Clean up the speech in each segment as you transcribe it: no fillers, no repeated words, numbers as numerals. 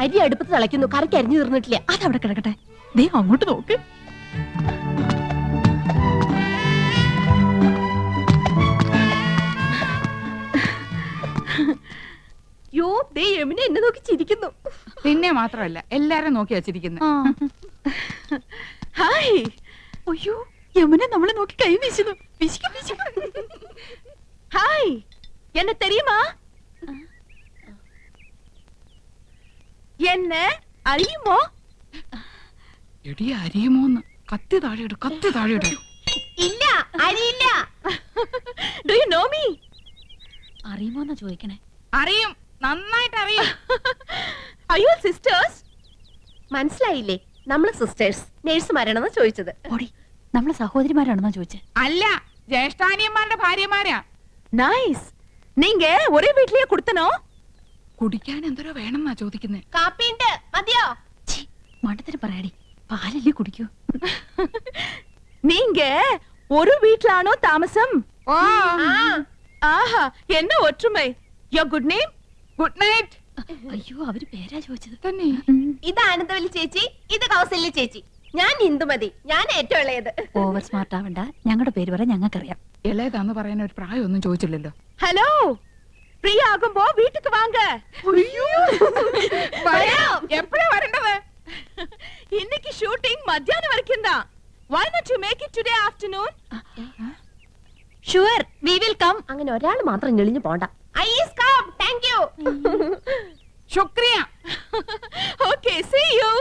അരി അടുപ്പത്ത് തിളയ്ക്കുന്നു, കറിക്ക് അരിഞ്ഞു തീർന്നിട്ടില്ല. അതവിടെ കിടക്കട്ടെ. ദേ അങ്ങോട്ട് നോക്ക്. യോ, ദേ യമുന എന്നെ നോക്കി ചിരിക്കുന്നു. പിന്നെ മാത്രമല്ല എല്ലാരും നോക്കി വച്ചിരിക്കുന്നു. ഹായ്. അയ്യോ, യമുന നമ്മളെ നോക്കി കൈ വീശുന്നു. ഹായ്, എന്നെ തെരിയുമാ? എന്നെ അറിയുമോ? എടി അറിയുമോന്ന്? കത്തി താഴെയിട്, കത്തി താഴെയിട്. ഇല്ല, അറിയില്ല. Do you know me? അറിയുമോന്നാ ചോദിക്കണേ. അറിയും, നന്നായിട്ട് അറിയും. അയ്യോ സിസ്റ്റേഴ്സ്, മനസ്സിലായില്ലേ? നമ്മള് സിസ്റ്റേഴ്സ് നേഴ്സുമാരാണെന്ന് ചോദിച്ചത്. ഓടി, നമ്മളെ സഹോദരിമാരാണെന്നാ ചോദിച്ചേ. അല്ല, ജ്യേഷ്ഠാനിയന്മാരുടെ ഭാര്യമാരാ. നൈസ്. നീങ്ക ഒരേ വീട്ടിലേ കൊടുത്തനോ? കുടിക്കാൻ എന്തോരോ വേണമെന്നാ ചോദിക്കുന്നേ. കാപ്പിണ്ട്, മതിയോ? മണ്ടത്തിന് പറയാടി, പാലല്ലേ കുടിക്കൂ. നീങ്ക ഒരു വീട്ടിലാണോ താമസം? ഓ, ആഹാ, എന്നെ ഒற்றுമൈ. യോ ഗുഡ് നെയിം? Good night. അയ്യോ, അവര് പേരാ ചോദിച്ചത് തന്നെ. ഇത് ആനന്ദവല്ലി ചേച്ചി, ഇത് കൗസല്യ ചേച്ചി. ഞാൻ ഇന്ദുമതി, ഞാൻ ഏറ്റവും ഇളയത്. ഓവർ സ്മാർട്ട് ആവണ്ട, ഞങ്ങളുടെ പേര് പറയാൻ ഞങ്ങൾക്കറിയാം. ഇളയതാന്ന് പറയാൻ ഒരു പ്രായമൊന്നും ചോദിച്ചില്ലല്ലോ. ഹലോ, ഫ്രീ ആകുമ്പോ വീട്ടിക്ക് വാങ്ക. എപ്പോഴാ വരേണ്ടത്? ഇന്നേക്ക് ഷൂട്ടിംഗ് മധ്യാഹ്നം വരയ്ക്കും. Why not you make it today afternoon? Sure, we will come. അങ്ങനെ ഒരാൾ മാത്രം ഞെളിഞ്ഞു പോണ്ട. I is come, thank you. ശുക്രിയ. Okay, see you.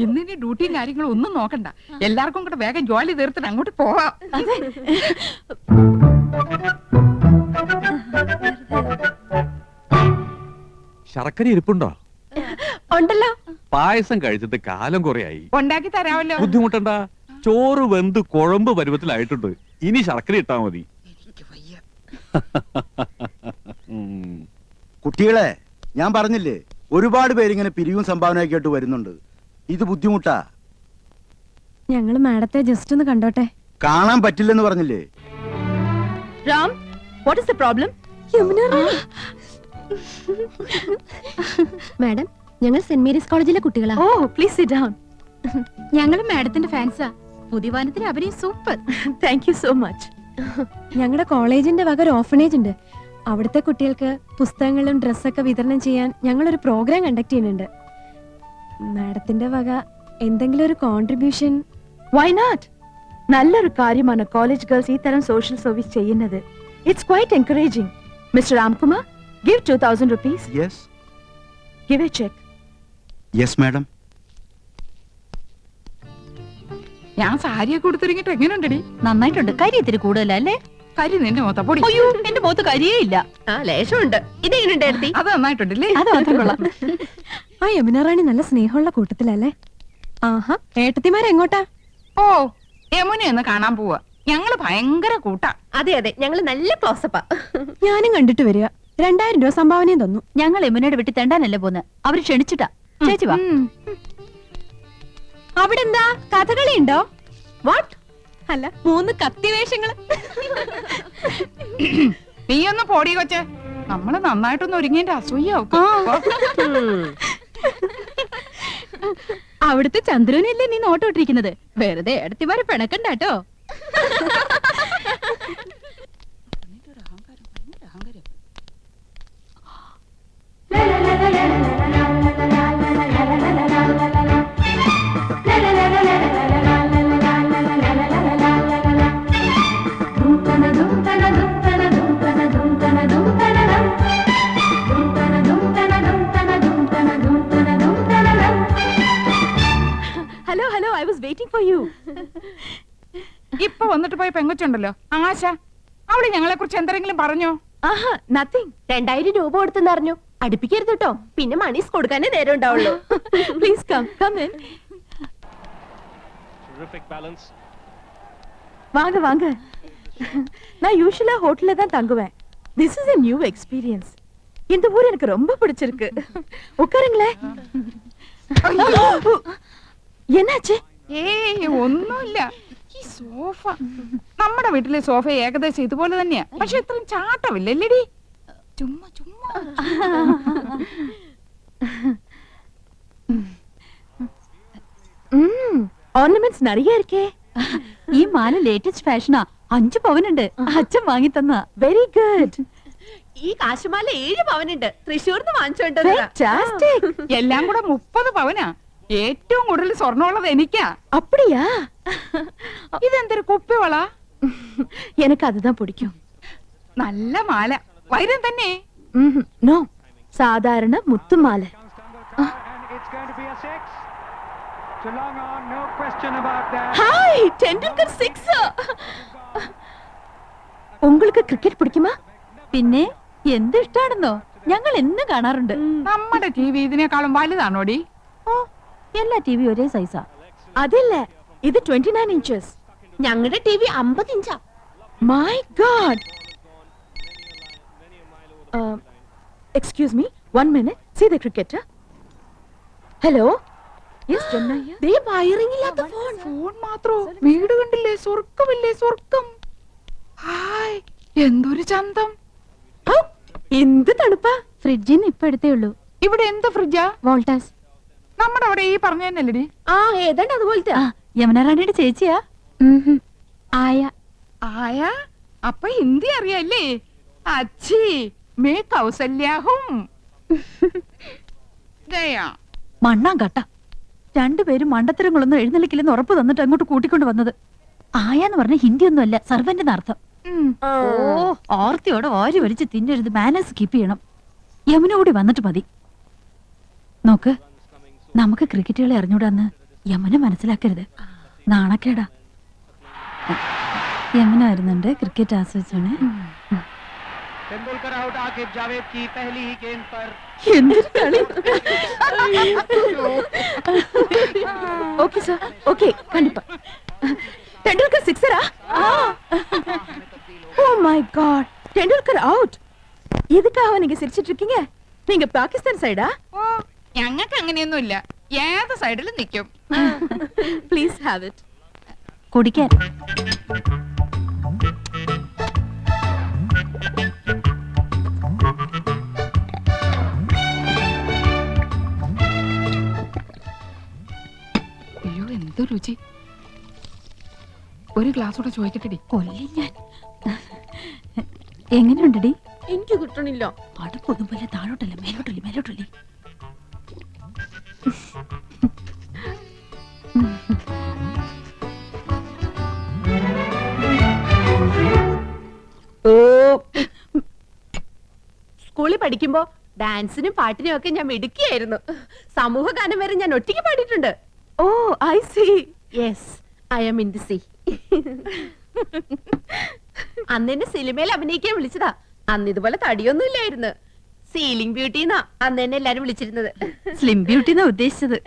ഇന്നിനി ഡ്യൂട്ടിയും കാര്യങ്ങളും ഒന്നും നോക്കണ്ട. എല്ലാവർക്കും കൂടെ വേഗം ജോലി തീർത്തിട്ട് അങ്ങോട്ട് പോവാം. ശർക്കര ഇരിപ്പുണ്ടോ? ഉണ്ടല്ലോ. പായസം കഴിച്ചിട്ട് കാലം കുറയായി. ഉണ്ടാക്കി തരാമല്ലോ. ബുദ്ധിമുട്ടണ്ട, ചോറ് വെന്ത് കുഴമ്പ് പരുവത്തിലായിട്ടുണ്ട്. ഇനി ശർക്കര ഇട്ടാ മതി. കുട്ടികളെ, ഞാൻ പറഞ്ഞില്ലേ, ഒരുപാട് പേരിങ്ങനെ പിരിവും സംഭാവനയൊക്കെ ആയിട്ട് വരുന്നുണ്ട്. ഇത് ബുദ്ധിമുട്ടാ. ഞങ്ങള് മാഡത്തെ ജസ്റ്റ് ഒന്ന് കണ്ടോട്ടെ. കാണാൻ പറ്റില്ലെന്ന് പറഞ്ഞില്ലേ? Ram, what is the problem? Madam, ഞങ്ങൾ സെന്റ് മേരീസ് കോളേജിലെ കുട്ടികളാ. Oh, please sit down. ഞങ്ങൾ മാഡത്തിന്റെ ഫാൻസാ. പുതിയ വാനത്തിന് അഭിനയം super. Thank you so much. ഞങ്ങളുടെ കോളേജിന്റെ വക ഒരു ഓർഫനേജ് ഉണ്ട്. അവിടുത്തെ കുട്ടികൾക്ക് പുസ്തകങ്ങളും ഡ്രസ്സൊക്കെ വിതരണം ചെയ്യാൻ ഞങ്ങളൊരു പ്രോഗ്രാം കണ്ടക്ട് ചെയ്യുന്നുണ്ട്. മാഡത്തിന്റെ വക എന്തെങ്കിലും ഒരു കോൺട്രിബ്യൂഷൻ? Why not? നല്ലൊരു കാര്യമാണ് കോളേജ് ഗേൾസ് ഈ തരം സോഷ്യൽ സർവീസ് ചെയ്യുന്നത്. It's quite encouraging. Mr. Ramkumar, give 2000 rupees. Yes. Give a check. Yes, madam. ഞാൻ സാരിയൊക്കെ കൊടുത്തിറങ്ങിട്ട് എങ്ങനെയുണ്ടടി? നന്നായിട്ടുണ്ട്. കരി ഇത്തിരി കൂടുതലല്ലേ? കരി നിന്റെ മൊത്ത പൊടി. അയ്യോ, എന്റെ മുഖത്ത് കരിയേ ഇല്ല. ആ, ലേശമുണ്ട്. ഇതെങ്ങനെയുണ്ടായിരുത്തി? അത് നന്നായിട്ടുണ്ടല്ലേ? അത് മാത്രം കൊള്ളാം. ആ യമുന റാണി നല്ല സ്നേഹമുള്ള കൂട്ടത്തിലല്ലേ? ആഹാ, ഏട്ടത്തിമാരെങ്ങോട്ടാ? ഓ, യമുനയൊന്ന് കാണാൻ പോവാ. ഞങ്ങള് ഭയങ്കര കൂട്ടാ. അതെ അതെ, ഞങ്ങള് നല്ല ക്ലോസപ്പാ. ഞാനും കണ്ടിട്ട് വരിക. 2000 രൂപ സംഭാവനയും തന്നു. ഞങ്ങൾ യമുനയുടെ വീട്ടിൽ തെണ്ടാനല്ലേ പോന്ന്. അവര് ക്ഷണിച്ചിട്ടാ. ചേച്ചി വാ. അവിടെ എന്താ കഥകളി ഉണ്ടോ? വാട്ട്? അല്ല, 3 കത്തിവേഷങ്ങള്. നീ ഒന്ന് പോടി കൊച്ചെ. നമ്മള് നന്നായിട്ടൊന്ന് ഒരുങ്ങിന്റെ അസൂയാവും. അവിടുത്തെ ചന്ദ്രനല്ലേ നീ നോട്ടോട്ടിരിക്കുന്നത്? വെറുതെ എടുത്തിമാരെ പിണക്കണ്ടാട്ടോ. Hello hello, I was waiting for you. ഇപ്പൊ വന്നിട്ട് പോയ പെങ്കൊച്ചുണ്ടല്ലോ ആശ, അവള് ഞങ്ങളെ കുറിച്ച് എന്തെങ്കിലും പറഞ്ഞോ? ആഹാ, നത്തിങ്. 2000 രൂപ കൊടുത്തെന്ന് അറിഞ്ഞു. അടുപ്പിക്കരുത് കേട്ടോ, പിന്നെ മണീസ് കൊടുക്കാനേ നേരം ഉണ്ടാവുള്ളൂ. Please come in. வாங்க வாங்க. நான் யூசுவலா ஹோட்டல்ல தான் தங்குவேன். This is a new experience. இந்த ஊர் எனக்கு ரொம்ப பிடிச்சிருக்கு. உட்காருங்களே. என்னாச்சு? ഏയ് ഒന്നുമില്ല. ഈ സോഫ, നമ്മുടെ വീട്ടിലെ സോഫ ഏകദേശം ഇതുപോലെ തന്നെയാ. പക്ഷെ ഇത്രയും ചാട്ടമില്ലല്ലേടി? ചുമ്മാ ചുമ്മാ ഓർണമെന്റ്സ് நிறைய இருக்கே. ഈ മാല ലേറ്റസ്റ്റ് ഫാഷനാ. 5 പവനുണ്ട്. അച്ഛൻ വാങ്ങി തന്ന. Very good. ഈ കാശുമാല 7 പവനുണ്ട്. തൃശ്ശൂർന്ന് വാങ്ങിച്ചോണ്ട് ഫാന്റാസ്റ്റിക്. എല്ലാം കൂടെ 30 പവനാ. ഏറ്റവും കൂടുതൽ സ്വർണ്ണമുള്ളത് എനിക്കാ. அப்படியா? ഇതെന്തൊരു കുപ്പിവള? எனக்கு அதுதான் பிடிக்கும். നല്ല മാല. വൈരം തന്നെ. നോ, സാധാരണ മുത്തുമാല. ഹായ്, ടെണ്ടുൽക്കർ 6. உங்களுக்கு ക്രിക്കറ്റ് പിടിക്കുമാ? പിന്നെ എന്ത് ഇഷ്ടാണെന്നോ, ഞങ്ങൾ എന്ന് കാണാറുണ്ട്. നമ്മുടെ ടി വി ഇതിനേക്കാളും വലുതാണോടി? ഓ, എല്ലാ ടി വി ഒരേ സൈസാ. അതില്ല, ഇത് 29 ഇഞ്ചസ്. ഞങ്ങളുടെ ടി വി 50 ഇഞ്ചാ. My God! Excuse me, 1 minute. See the cricketer. Hello? Yes, Janna here. They wiring ഇല്ലാത്ത ഫോൺ. ഫോൺ മാത്രോ? വീട് കണ്ടില്ലേ? സ്വർഗമില്ലേ? സ്വർഗം. ഹായ്, എന്തൊരു ചന്തം. എന്ത് തണുപ്പാ. ഫ്രിഡ്ജിന്ന് ഇപ്പൊ എടുത്തേ ഉള്ളൂ. ഇവിടെ എന്ത് ഫ്രിഡ്ജാ? വോൾട്ടാസ്. നമ്മുടെ അവിടെ ഈ പറഞ്ഞ തന്നെയല്ലടി? ആ ഏതാണ്ട് അതുപോലത്തെ. ആ, യമുന റാണിയുടെ ചേച്ചിയാ. ആയ. ആയാ? അപ്പൊ ഹിന്ദി അറിയാല്ലേ? അച്ഛി മേ കൗസല്യാഹും. ദയാ മണ്ണാൻ കട്ട. രണ്ടുപേരും മണ്ടത്തരങ്ങളൊന്നും എഴുന്നള്ളിക്കില്ലെന്ന് ഉറപ്പ് തന്നിട്ട് അങ്ങോട്ട് കൂട്ടിക്കൊണ്ട് വന്നത്. ആയാന്ന് പറഞ്ഞ ഹിന്ദി ഒന്നുമല്ല, സർവന്റിന് അർത്ഥം. ഓ, ഓർത്തിയോടെ വാരി വലിച്ച് തിന്നരുത്. മാനേഴ്സ് കീപ്പ് ചെയ്യണം. യമുന കൂടി വന്നിട്ട് മതി. നോക്ക്, നമുക്ക് ക്രിക്കറ്റ് കളി അറിഞ്ഞൂടാന്ന് യമുന മനസ്സിലാക്കരുത്. നാണക്കേടാ. യമുന വരുന്നുണ്ട്. ക്രിക്കറ്റ് ആസ്വദിച്ചോണേ. तेंदुलकर आउट आकिब जावेद की पहली ही गेंद पर എന്തൊരു കളി. ஓகே சார், ஓகே, கண்டிப்பா. ടെണ്ടുൽക്കർ സിക്സറാ? Oh my god, Tendulkar out. எதுக்காக நீங்க சிரிச்சிட்டு இருக்கீங்க? நீங்க பாகிஸ்தான் சைடா? ഓ, ഞങ്ങൾക്ക് അങ്ങനെയൊന്നുമില്ല. ഏത് സൈഡിലും നിൽക്കും. Please have it. കുടിക്കാൻ. അയ്യോ, എന്ത് രുചി. ഒരു ഗ്ലാസ് കൂടെ ചോദിക്കട്ടെടി. കൊല്ലി ഞാൻ. എങ്ങനെയുണ്ടടി? എനിക്ക് കിട്ടണില്ല. അടുപ്പൊന്നും പോലെ താഴോട്ടല്ല, മേലോട്ടല്ലേ, മേലോട്ടല്ലേ. സ്കൂളിൽ പഠിക്കുമ്പോ ഡാൻസിനും പാട്ടിനും ഒക്കെ ഞാൻ മിടുക്കിയായിരുന്നു. സമൂഹ ഗാനം വരെ ഞാൻ ഒറ്റയ്ക്ക് പാടിയിട്ടുണ്ട്. Oh, I see. Yes, I am in the sea. അന്ന് എന്നെ സിനിമയിൽ അഭിനയിക്കാൻ വിളിച്ചതാ. അന്ന് ഇതുപോലെ തടിയൊന്നും ഇല്ലായിരുന്നു. സീലിംഗ് ബ്യൂട്ടിന്നാ അന്ന് എന്നെ എല്ലാരും വിളിച്ചിരുന്നത്. സ്ലിം ബ്യൂട്ടി എന്നാ ഉദ്ദേശിച്ചത്.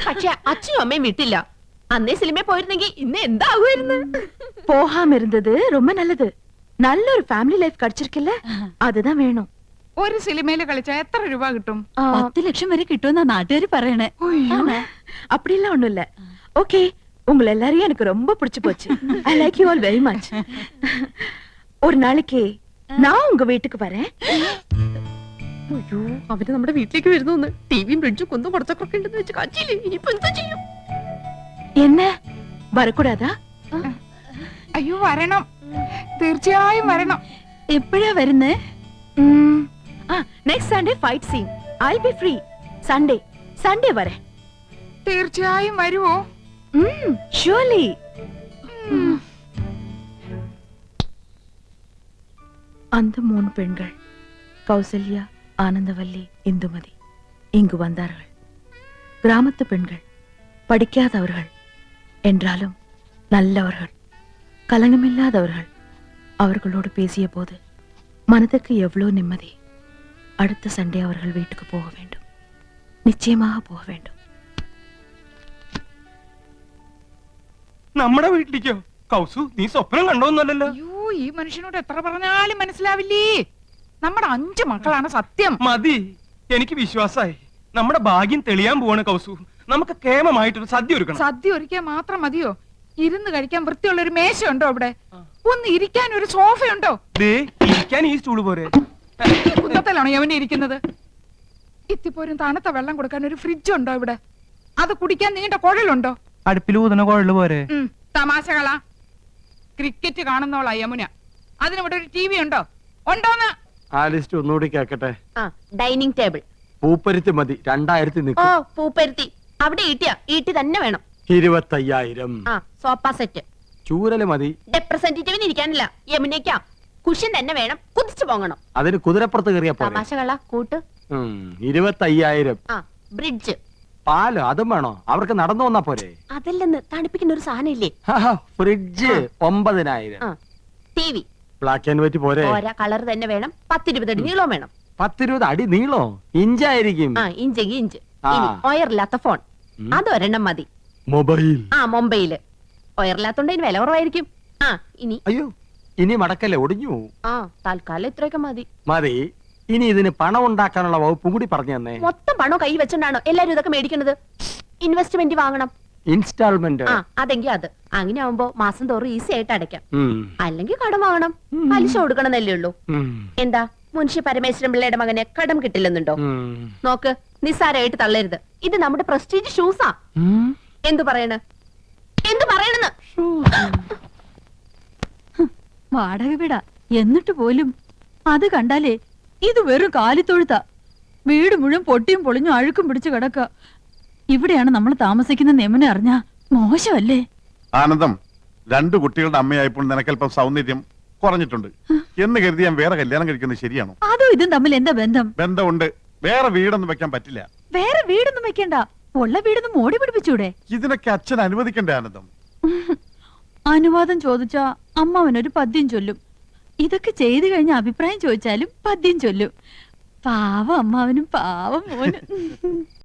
പക്ഷെ അച്ഛനും അമ്മയും വിട്ടില്ല. അന്നേ സിനിമയിൽ പോയിരുന്നെങ്കിൽ ഇന്ന് എന്താകുമായിരുന്നു. போகாம இருந்தது ரொம்ப நல்லது. நல்ல ஒரு ஃபேமிலி லைஃப் கிடைச்சிருக்குல்ல, அதுதான் வேணும். ഒരു സിനിമയില് കളിച്ചാ എത്ര രൂപ കിട്ടും? 10 ലക്ഷം വരെ കിട്ടുമെന്നാ നാട്ടുകാര് പറയണേ. அப்படிலாம் ஒண்ணும் இல்ல. ஓகே, உங்களை எல்லாரையும் எனக்கு ரொம்ப பிடிச்சு போச்சு. I like you all very much. ஒரு நாளைக்கு நான் உங்க வீட்டுக்கு வரேன். അയ്യോ, അവര് നമ്മുടെ വീട്ടിലേക്ക് വരുന്നു. ടിവിയും ഫ്രിഡ്ജും കുന്നും കുറച്ചൊക്കെ ഉണ്ടെന്ന് വെച്ച് കാച്ചില്ലേ. ഇനിയിപ്പോ എന്താ ചെയ്യും? என்ன வரக்கூடாதா? അയ്യോ, വരണം. തീർച്ചയായും വരണം. എപ്പോഴാ വരുന്നേ? Next Sunday fight scene. I be free. Sunday வரேன். തീർച്ചയായും വരുവോ? ஷூர்லி. அந்த 3 பெண்கள், கௌசல்யா, ஆனந்தவல்லி, இந்துமதி, இங்கு வந்தார்கள். கிராமத்து பெண்கள், படிக்காதவர்கள் என்றாலும் நல்லவர்கள், கலங்கமில்லாதவர்கள். அவர்களோடு பேசிய போது மனதுக்கு எவ்வளோ நிம்மதி. அடுத்த சண்டே அவர்கள் வீட்டுக்கு போக வேண்டும். நிச்சயமாக போக வேண்டும். നമ്മുടെ വീട്ടിലേക്കോ? കൗസു, നീ സ്വപ്നം കണ്ടോന്നല്ലോ. അയ്യോ, ഈ മനുഷ്യനോട് എത്ര പറഞ്ഞാലും മനസ്സിലാവില്ലേ. നമ്മുടെ 5 മക്കളാണ് സത്യം. മതി, എനിക്ക് വിശ്വാസായി. നമ്മുടെ ഭാഗ്യം തെളിയാൻ പോവാണ് കൗസു. നമുക്ക് കേമമായിട്ടൊരു സദ്യ ഒരുക്കണം. സദ്യ ഒരുക്കാൻ മാത്രം മതിയോ? ഇരുന്ന് കഴിക്കാൻ വൃത്തിയുള്ള ഒരു മേശ ഉണ്ടോ അവിടെ? ഒന്ന് ഇരിക്കാൻ ഒരു സോഫയുണ്ടോ? ദേ, ഇരിക്കാൻ ഈ സ്റ്റൂള് പോരെ? ഈ കുന്നത്തിലാണോ യവനെ ഇരിക്കുന്നത്? ഇത്തിപ്പോരും തണുത്ത വെള്ളം കൊടുക്കാൻ ഒരു ഫ്രിഡ്ജ് ഉണ്ടോ ഇവിടെ? അത് കുടിക്കാൻ നീണ്ട കുഴലുണ്ടോ? അടുപ്പിൽ ഊതുന്ന കുഴല് പോരെ? തമാശകളാ. ക്രിക്കറ്റ് കാണുന്നോളാ യമുന. അതിനിവിടെ ഒരു ടി വി ഉണ്ടോ? ഉണ്ടോന്ന്? ആ ലിസ്റ്റ് ഒന്നുകൂടി കേക്കട്ടെ. Dining table. പൂപ്പരുത്തി മതി, 2000 ഓ നിൽക്കും. പൂപ്പരുത്തി. അവിടെ ഈട്ടി തന്നെ വേണം. 25,000. Sofa set. ചൂരല് മതി. റെപ്രസെന്റേറ്റീവിന് ഇരിക്കാനില്ല, യമുനയ്ക്കാ. കുഷൻ തന്നെ വേണം, കുതിച്ചു പോകണം. അതിന് കുതിരപ്പുറത്ത് കയറിയ പോലെ. തമാശകളാ കൂട്ട്. 25,000. ബ്രിഡ്ജ്. പാല് അതും വേണോ? അവർക്ക് നടന്നു വന്നാ പോരെ? അതല്ലെന്ന് തണുപ്പിക്കുന്ന ഒരു സാധനം ഇല്ലേ? Fridge 9,000. T V. Black and white പോരെ? ഓരോ കളർ തന്നെ വേണം. 10-20 അടി നീളവും വേണം. 10-20 അടി നീളോ? ഇഞ്ചായിരിക്കും. ഇഞ്ചെങ്കിൽ ഇഞ്ച്. ഒയറില്ലാത്ത ഫോൺ അതൊരെണ്ണം മതി. മൊബൈൽ. മൊബൈല്. ഒയറില്ലാത്തോണ്ട് ഇതിന് വില കുറവായിരിക്കും. ഇനി അയ്യോ, ഇനി മടക്കല്ലേ, ഒടിഞ്ഞു പോവും. തൽക്കാലം ഇത്രയൊക്കെ മതി. മതി. ഇനി ഇതിന് പണം ഉണ്ടാക്കാനുള്ള വകുപ്പും കൂടി പറഞ്ഞു തന്നെ. മൊത്തം പണം കൈ വെച്ചോണ്ടാണോ എല്ലാരും ഇതൊക്കെ മേടിക്കുന്നത്? ഇൻവെസ്റ്റ്മെന്റ് വാങ്ങണം. ഇൻസ്റ്റാൾമെന്റ്. അതെങ്കിൽ അത്. അങ്ങനെ ആവുമ്പോ മാസം തോറും ഈസി ആയിട്ട് അടയ്ക്കാം. അല്ലെങ്കിൽ കടം വാങ്ങണം, പലിശ കൊടുക്കണമെന്നല്ലേ ഉള്ളൂ. എന്താ മുൻഷി പരമേശ്വരൻ പിള്ളയുടെ മകന് കടം കിട്ടില്ലെന്നുണ്ടോ? നോക്ക്, നിസ്സാരമായിട്ട് തള്ളരുത്. ഇത് നമ്മുടെ പ്രസ്റ്റീജ് ഷൂസാ. എന്തു പറയണെന്ന് വാടക വീടാ എന്നിട്ട് പോലും അത് കണ്ടാലേ ഇത് വെറും കാലിത്തൊഴുത്താ. വീട് മുഴുവൻ പൊട്ടിയും പൊളിഞ്ഞും അഴുക്കും പിടിച്ചു കിടക്ക. ഇവിടെയാണ് നമ്മൾ താമസിക്കുന്ന നെമനെ അറിഞ്ഞാ മോശമല്ലേ? ആനന്ദം, 2 കുട്ടികളുടെ അമ്മയായപ്പോൾ നിനക്കല്പം സൗന്ദര്യം കുറഞ്ഞിട്ടുണ്ട് എന്ന് കരുതി ഞാൻ വേറെ കല്യാണം കഴിക്കുന്നത് ശരിയാണോ? അതോ ഇതും തമ്മിൽ എന്താ ബന്ധം? ബന്ധമുണ്ട്. വേറെ വീടൊന്നും വെക്കാൻ പറ്റില്ല. വേറെ വീടൊന്നും വെക്കണ്ട, ഉള്ള വീടൊന്നും മോടി പിടിപ്പിച്ചൂടെ? ഇതിനൊക്കെ അച്ഛൻ അനുവദിക്കണ്ടേ ആനന്ദം? അനുവാദം ചോദിച്ചാ അമ്മാവനൊരു പദ്യം ചൊല്ലും. ഇതൊക്കെ ചെയ്തു കഴിഞ്ഞ അഭിപ്രായം ചോദിച്ചാലും പദ്യം ചൊല്ലും. പാവം അമ്മാവനും പാവം മോനും.